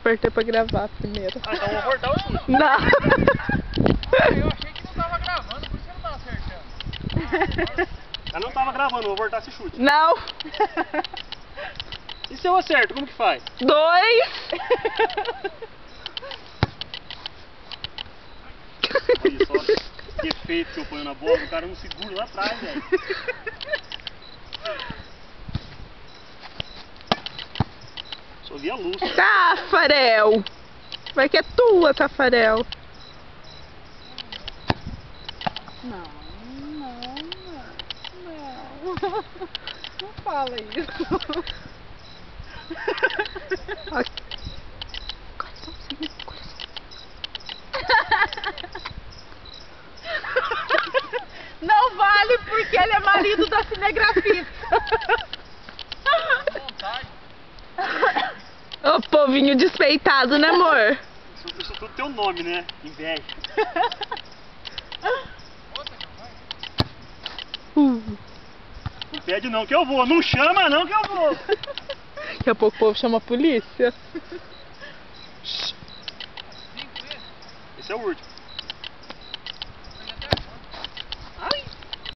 apertei pra gravar primeiro. Ah, então vou cortar o chute. Não. Eu achei que não tava gravando, por isso que eu não tava acertando. Eu não tava gravando, vou voltar esse chute. Não. E se eu acerto, como que faz? 2. Olha só que efeito que eu ponho na bola, o cara não segura lá atrás, velho. Só vi a luz. Tafarel. Vai que é tua, Tafarel. Não. Não fala isso. Não vale porque ele é marido da cinegrafista. Ô povinho despeitado, né, amor? Isso tudo tem um nome, né? Inveja. Não pede não que eu vou, não chama não que eu vou. Daqui a pouco o povo chama a polícia. Esse é o último.